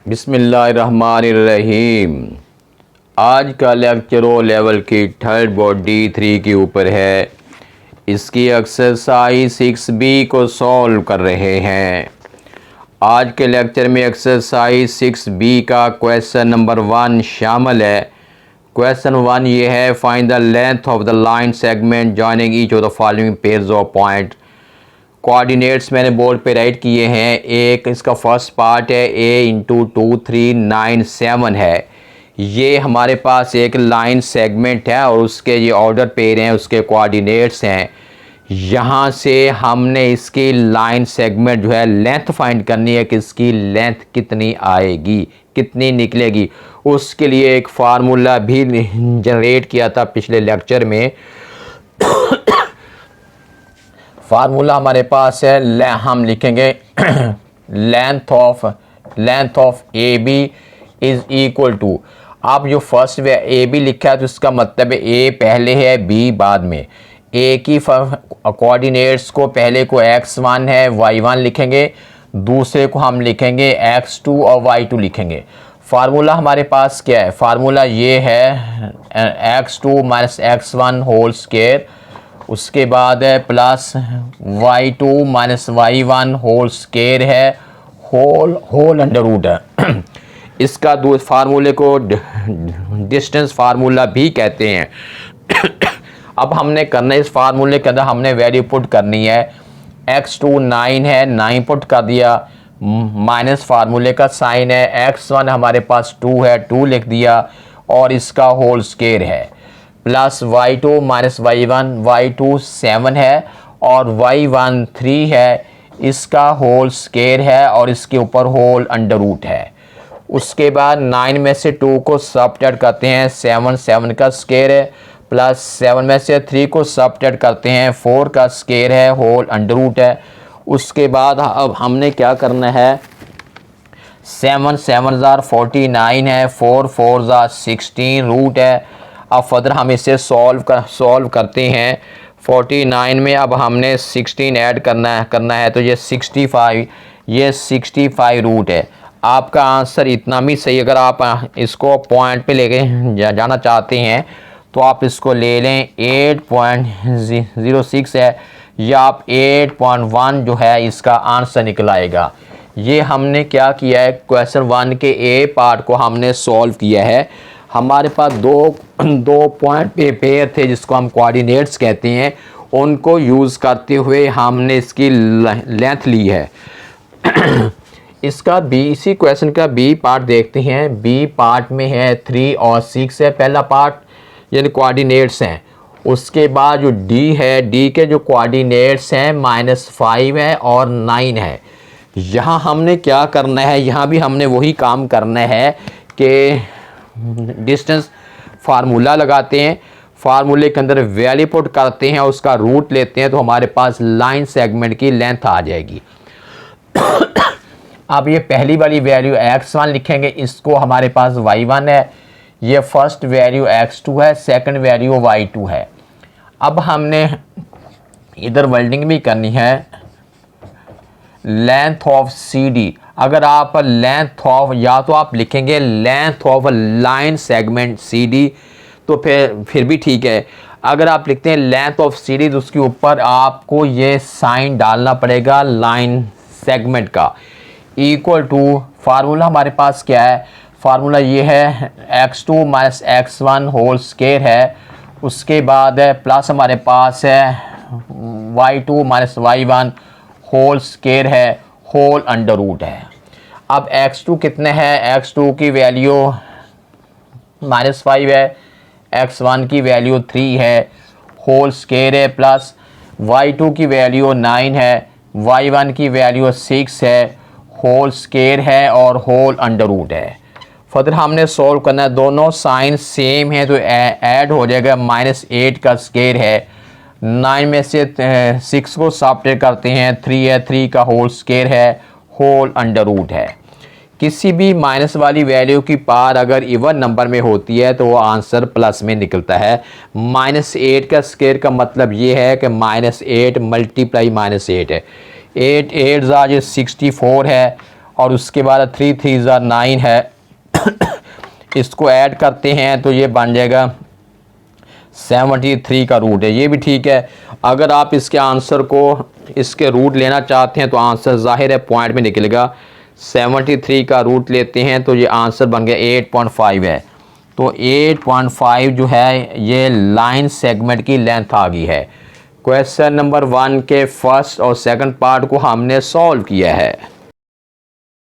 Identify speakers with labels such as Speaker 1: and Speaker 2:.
Speaker 1: बिस्मिल्लाहिर्रहमानिर्रहीम। आज का लेक्चर ओ लेवल की थर्ड बॉडी 3 के ऊपर है। इसकी एक्सरसाइज 6B को सॉल्व कर रहे हैं। आज के लेक्चर में एक्सरसाइज 6B का क्वेश्चन नंबर 1 शामिल है। क्वेश्चन 1 ये है, find the length of the line segment joining each of the following pairs of point. Coordinates मैंने बोर्ड पे राइट किए हैं। एक इसका फर्स्ट पार्ट है a इंटू 2 3 9 7 है। ये हमारे पास एक लाइन सेगमेंट है और उसके ये ऑर्डर पेयर हैं, उसके कोऑर्डिनेट्स हैं। यहाँ से हमने इसकी लाइन सेगमेंट जो है लेंथ फाइंड करनी है कि इसकी लेंथ कितनी आएगी, कितनी निकलेगी। उसके लिए एक फार्मूला भी जनरेट किया था पिछले लेक्चर में। फार्मूला हमारे पास है, हम लिखेंगे length of A B is equal to. अब जो फर्स्ट ए बी लिखा है तो इसका मतलब है ए पहले है बी बाद में। ए की कोऑर्डिनेट्स को पहले को x1 है y1 लिखेंगे, दूसरे को हम लिखेंगे x2 और y2 लिखेंगे। फार्मूला हमारे पास क्या है? फार्मूला ये है x2 minus x1 whole square, उसके बाद है plus y2 minus y1 whole square है, होल अंडर रूट है। इसका फार्मूले को डिस्टेंस फार्मूला भी कहते हैं। अब हमने करना है, इस फार्मूले के अंदर हमने वैल्यू पुट करनी है। x2 9 है, 9 पुट कर दिया, माइनस फार्मूले का साइन है। x1 हमारे पास 2 है, 2 लिख दिया और इसका होल स्क्वायर है, प्लस y2 माइनस y2 7 है और y1 3 है, इसका होल स्क्वायर है और इसके ऊपर होल अंडर रूट है। उसके बाद 9 में से 2 को सबट्रैक्ट करते हैं, 7 का स्क्वायर है, प्लस 7 में से 3 को सबट्रैक्ट करते हैं, 4 का स्क्वायर है, होल अंडर रूट है। उसके बाद अब हमने क्या करना है, 7 7 49 है, 4 4 16 रूट है। अब फर्दर हम इसे सॉल्व करते हैं। 49 में अब हमने 16 ऐड करना है तो ये 65 रूट है। आपका आंसर इतना भी सही। अगर आप इसको पॉइंट पे लेके जाना चाहते हैं तो आप इसको ले लें, 8.06 है, या आप 8.1 जो है इसका आंसर निकल आएगा। ये हमने क्या किया है, क्वेश्चन 1 के ए पार्ट को हमने सॉल्व किया है। हमारे पास दो पॉइंट पे पेयर थे जिसको हम कोऑर्डिनेट्स कहते हैं, उनको यूज़ करते हुए हमने इसकी लेंथ ली है। इसका इसी क्वेश्चन का बी पार्ट देखते हैं। बी पार्ट में है 3 और 6 है, पहला पार्ट यानी कोऑर्डिनेट्स हैं। उसके बाद जो डी है, डी के जो कोऑर्डिनेट्स हैं -5 है और 9 है। यहाँ हमने क्या करना है, यहाँ भी हमने वही काम करना है कि डिस्टेंस फार्मूला लगाते हैं, फार्मूले के अंदर वैल्यू पुट करते हैं, उसका रूट लेते हैं तो हमारे पास लाइन सेगमेंट की लेंथ आ जाएगी। अब ये पहली वाली वैल्यू x1 लिखेंगे, इसको हमारे पास y1 है, ये फर्स्ट वैल्यू x2 है, सेकंड वैल्यू y2 है। अब हमने इधर वेल्डिंग भी करनी है, लेंथ ऑफ CD। अगर आप लेंथ ऑफ, या तो आप लिखेंगे length of line segment CD तो फिर भी ठीक है। अगर आप लिखते हैं लेंथ ऑफ CD तो उसके ऊपर आपको ये साइन डालना पड़ेगा लाइन सेगमेंट का। इक्वल टू फार्मूला हमारे पास क्या है, फार्मूला ये है x2 minus x1 whole square है, उसके बाद है प्लस हमारे पास है y2 minus y1 whole square है, होल अंडर रूट है। अब x2 कितने हैं, x2 की वैल्यू -5 है, x1 की वैल्यू 3 है, होल स्क्वायर है, प्लस y2 की वैल्यू 9 है, y1 की वैल्यू 6 है, होल स्क्वायर है और होल अंडर रूट है। फर्दर हमने सॉल्व करना है, दोनों साइन सेम है तो ऐड हो जाएगा, -8 का स्क्वायर है, 9 में से 6 को सबट्रैक्ट करते हैं, 3 है, 3 का होल स्क्वायर है, होल अंडर रूट है। किसी भी माइनस वाली वैल्यू की पार अगर इवन नंबर में होती है तो वो आंसर प्लस में निकलता है। -8 का स्क्वायर का मतलब ये है कि -8 मल्टीप्लाई -8 है, 8 8 64 है और उसके बाद 3 3 ज़ा 9 है। इसको ऐड करते हैं तो ये बन जाएगा 73 का रूट है, ये भी ठीक है। अगर आप इसके आंसर को इसके रूट लेना चाहते हैं तो आंसर ज़ाहिर है पॉइंट में निकलेगा। 73 का रूट लेते हैं तो ये आंसर बन गया 8.5 है। तो 8.5 जो है ये लाइन सेगमेंट की लेंथ आ गई है। क्वेश्चन नंबर 1 के फर्स्ट और सेकंड पार्ट को हमने सॉल्व किया है।